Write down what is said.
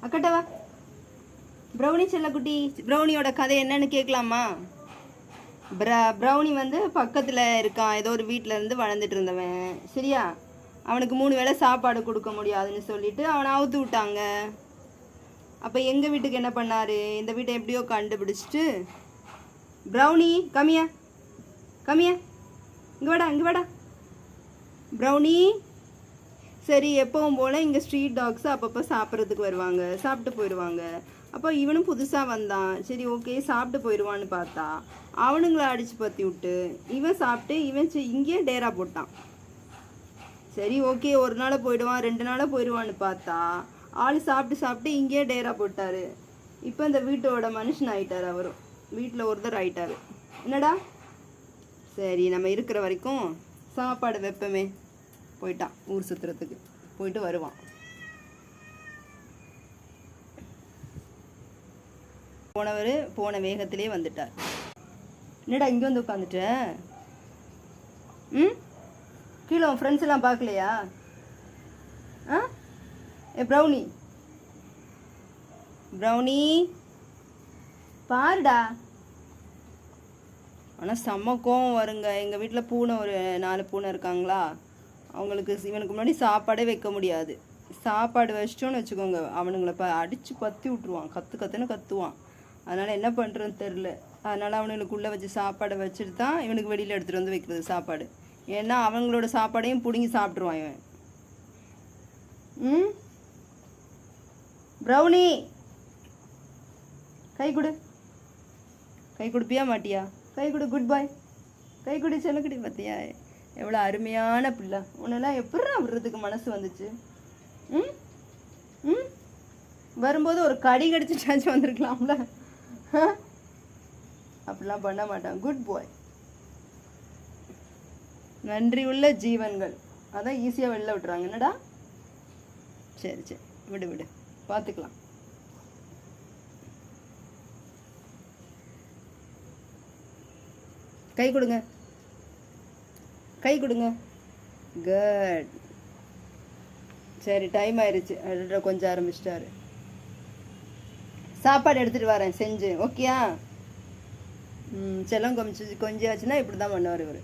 அக்கட்டவா brownie செல்லக்குட்டி, ப்ரௌனியோட கதை என்னன்னு கேட்கலாமா? ப்ரௌனி வந்து பக்கத்தில் இருக்கான், ஏதோ ஒரு வீட்டில் இருந்து வளர்ந்துட்டு இருந்தவன். சரியா? அவனுக்கு 3 வேளை சாப்பாடு கொடுக்க முடியாதுன்னு சொல்லிட்டு அவனை அவுத்து விட்டாங்க. அப்போ எங்கள் வீட்டுக்கு என்ன பண்ணார், இந்த வீட்டை எப்படியோ கண்டுபிடிச்சிட்டு, ப்ரௌனி கம்மியா கம்மியா, இங்கே வாடா ப்ரௌனி. சரி, எப்பவும் போல் இங்கே ஸ்ட்ரீட் டாக்ஸ் அப்பப்போ சாப்பிட்றதுக்கு வருவாங்க, சாப்பிட்டு போயிடுவாங்க. அப்போ இவனும் புதுசாக வந்தான். சரி, ஓகே சாப்பிட்டு போயிடுவான்னு பார்த்தா அவனுங்களை அடித்து பற்றி விட்டு இவன் சாப்பிட்டு இவன் இங்கேயே டேரா போட்டான். சரி, ஓகே ஒரு நாள் போயிடுவான், 2 நாளாக போயிடுவான்னு பார்த்தா ஆள் சாப்பிட்டு சாப்பிட்டு இங்கேயே டேரா போட்டார். இப்போ இந்த வீட்டோட மனுஷன் ஆயிட்டார், அவரும் வீட்டில் ஒருத்தர் ஆயிட்டார். என்னடா, சரி நம்ம இருக்கிற வரைக்கும் சாப்பாடு வைப்பமே. போயிட்டான் ஊர் சுற்றுறதுக்கு, போயிட்டு வருவான். போனவர் போன வேகத்திலே வந்துட்டார். என்னடா இங்கே வந்து உட்காந்துட்ட? கீழே உன் ஃப்ரெண்ட்ஸ் எல்லாம் பார்க்கலையா? ப்ரௌனி ப்ரௌனி பாருடா. ஆனால் செம்ம கோவம் வருங்க. எங்கள் வீட்டில் பூனை ஒரு 4 பூனை இருக்காங்களா, அவங்களுக்கு இவனுக்கு முன்னாடி சாப்பாடே வைக்க முடியாது. சாப்பாடு வச்சிட்டோன்னு வச்சுக்கோங்க, அவனுங்களை அடித்து பற்றி விட்ருவான், கற்றுன்னு கத்துவான். அதனால் என்ன பண்ணுறதுன்னு தெரில. அதனால் அவனுங்களுக்குள்ளே வச்சு சாப்பாடை வச்சுட்டு தான் இவனுக்கு வெளியில் எடுத்துகிட்டு வந்து வைக்கிறது சாப்பாடு. ஏன்னா அவங்களோட சாப்பாடையும் பிடுங்கி சாப்பிட்ருவான் இவன். ப்ரௌனி கை கொடு, கை கொடுப்பியா மாட்டியா? கை கொடு, குட் பாய், கை கொடு செல்லக்குடி. பார்த்தியா எவ்வளோ அருமையான பிள்ளை. உன்னெல்லாம் எப்படி விடுறதுக்கு மனசு வந்துச்சு? வரும்போது ஒரு கடி கடிச்சிட்டாச்சும் வந்திருக்கலாம்ல. அப்படிலாம் பண்ண மாட்டான், குட் பாய். நன்றி உள்ள ஜீவன்கள், அதான் ஈஸியாக வெளில விட்டுறாங்க. என்னடா, சரி சரி விடு விடு, பார்த்துக்கலாம். கை கொடுங்க, கை கொடுங்க, குட். சரி, டைம் ஆயிடுச்சு, கொஞ்சம் ஆரம்பிச்சிட்டாரு. சாப்பாடு எடுத்துகிட்டு வரேன் செஞ்சு, ஓகேயா? செல்லம் கொஞ்சம் ஆச்சுன்னா இப்படி தான் பண்ணுவார் இவர்.